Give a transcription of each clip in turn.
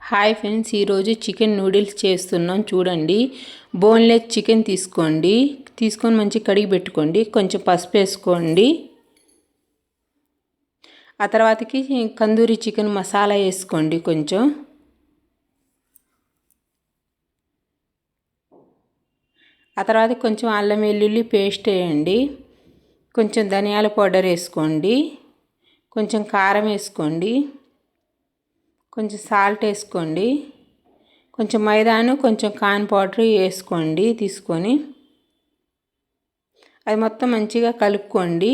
Hi friends, ఈరోజు chicken noodles చేస్తున్నాం. చూడండి, బోన్లెస్ చికెన్ తీసుకొని మంచి కడిగి పెట్టుకోండి. కొంచెం పసుపు వేసుకోండి. ఆ తర్వాతకి కందూరి చికెన్ మసాలా వేసుకోండి. ఆ తర్వాత కొంచెం అల్లం వెల్లుల్లి పేస్ట్ వేయండి. కొంచెం ధనియాల పౌడర్ వేసుకోండి. కొంచెం కారం వేసుకోండి. కొంచెం సాల్ట్ వేసుకోండి. కొంచెం మైదాను కొంచెం కార్న్ పౌడర్ వేసుకోండి. తీసుకొని అది మొత్తం మంచిగా కలుపుకోండి.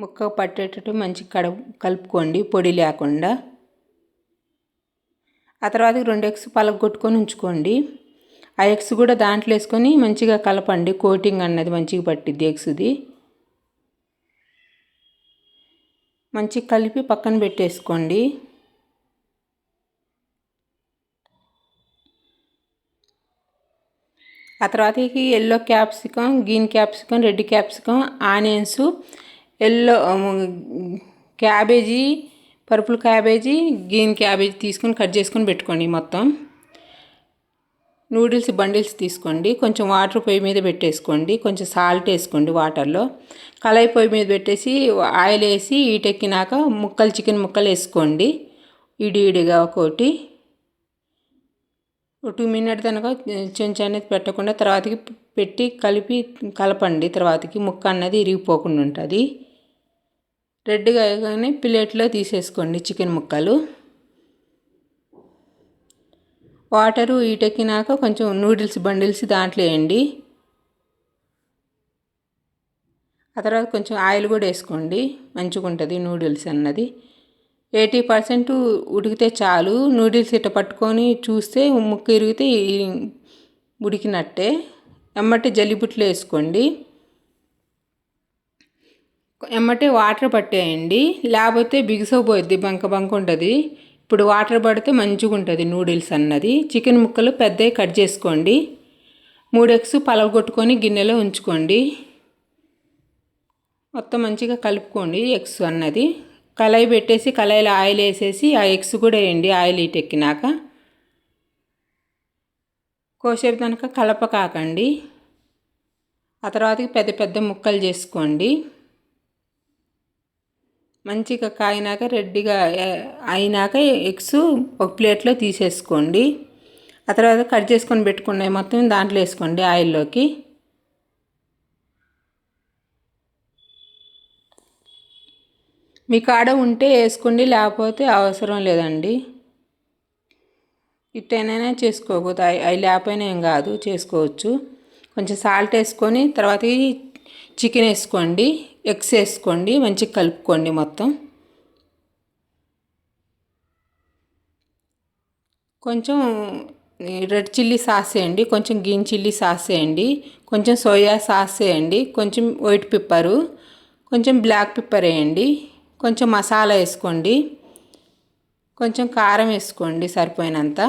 ముక్క పట్టేటట్టు మంచిగా కలుపుకోండి, పొడి లేకుండా. ఆ తర్వాత 2 ఎగ్స్ పలగొట్టుకొని ఉంచుకోండి. ఆ ఎగ్స్ కూడా దాంట్లో వేసుకొని మంచిగా కలపండి. కోటింగ్ అన్నది మంచిగా పట్టిద్ది ఎగ్స్ది. మంచిగా కలిపి పక్కన పెట్టేసుకోండి. ఆ తర్వాతకి yellow capsicum, green capsicum, red capsicum, onions, yellow cabbage, purple cabbage, green cabbage తీసుకొని కట్ చేసుకొని పెట్టుకోండి. మొత్తం నూడిల్స్ బండిల్స్ తీసుకోండి. కొంచెం వాటర్ పొయ్యి మీద పెట్టేసుకోండి. కొంచెం సాల్ట్ వేసుకోండి వాటర్లో. కళాయి పొయ్యి మీద పెట్టేసి ఆయిల్ వేసి ఈటెక్కినాక చికెన్ ముక్కలు వేసుకోండి. ఇడిగా ఒకటి 2 మినిట్ దాకా చెంచా అనేది పెట్టకుండా తర్వాతకి పెట్టి కలపండి. తర్వాతకి ముక్క అన్నది ఇరిగిపోకుండా ఉంటుంది. రెడ్గా కానీ ప్లేట్లో తీసేసుకోండి చికెన్ ముక్కలు. వాటరు ఈటెక్కినాక కొంచెం నూడిల్స్ బండిల్స్ దాంట్లో వేయండి. ఆ తర్వాత కొంచెం ఆయిల్ కూడా వేసుకోండి. మంచిగా ఉంటుంది నూడిల్స్ అన్నది. 80% ఉడికితే చాలు. నూడిల్స్ ఇట్ట పట్టుకొని చూస్తే ముక్క ఇరిగితే ఉడికినట్టే. ఎమ్మటే జల్లిబుట్లో వేసుకోండి. ఎమ్మటే వాటర్ పట్టేయండి, లేకపోతే బిగుసపోద్ది, బంక ఉంటుంది. ఇప్పుడు వాటర్ పడితే మంచిగా ఉంటుంది నూడిల్స్ అన్నది. చికెన్ ముక్కలు పెద్దవి కట్ చేసుకోండి. 3 ఎగ్స్ పలగొట్టుకొని గిన్నెలో ఉంచుకోండి. మొత్తం మంచిగా కలుపుకోండి. ఎగ్స్ అన్నది కళాయి పెట్టేసి కళాయిలో ఆయిల్ వేసేసి ఆ ఎగ్స్ కూడా వేయండి. ఆయిల్ ఎక్కినాక కోసేపు కనుక కలపకాకండి. ఆ తర్వాతకి పెద్ద పెద్ద ముక్కలు చేసుకోండి. మంచిగా కాయినాక రెడ్గా అయినాక ఎగ్స్ ఒక ప్లేట్లో తీసేసుకోండి. ఆ తర్వాత కట్ చేసుకొని పెట్టుకున్నాయి మొత్తం దాంట్లో వేసుకోండి ఆయిల్లోకి. మీ కాడ ఉంటే వేసుకోండి, లేకపోతే అవసరం లేదండి. ఇట్టైనా చేసుకోకపోతే అవి లేకపోయినా ఏం కాదు, చేసుకోవచ్చు. కొంచెం సాల్ట్ వేసుకొని తర్వాత చికెన్ వేసుకోండి. ఎగ్స్ వేసుకోండి. మంచిగా కలుపుకోండి మొత్తం. కొంచెం రెడ్ చిల్లీ సాస్ వేయండి. కొంచెం గ్రీన్ చిల్లీ సాస్ వేయండి. కొంచెం సోయా సాస్ వేయండి. కొంచెం వైట్ పెప్పరు, కొంచెం బ్లాక్ పెప్పర్ వేయండి. కొంచెం మసాలా వేసుకోండి. కొంచెం కారం వేసుకోండి సరిపోయినంత.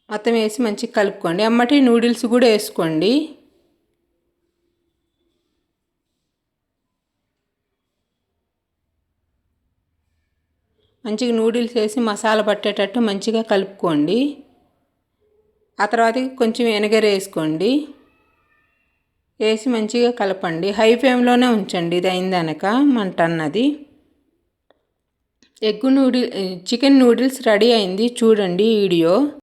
మొత్తం వేసి మంచిగా కలుపుకోండి. అమ్మటి నూడిల్స్ కూడా వేసుకోండి. మంచిగా నూడిల్స్ వేసి మసాలా పట్టేటట్టు మంచిగా కలుపుకోండి. ఆ తర్వాత కొంచెం వెనిగర్ వేసుకోండి. వేసి మంచిగా కలపండి. హై ఫ్లేమ్లోనే ఉంచండి. ఇది అయిందనక మంట అన్నది. చికెన్ నూడిల్స్ రెడీ అయింది. చూడండి వీడియో.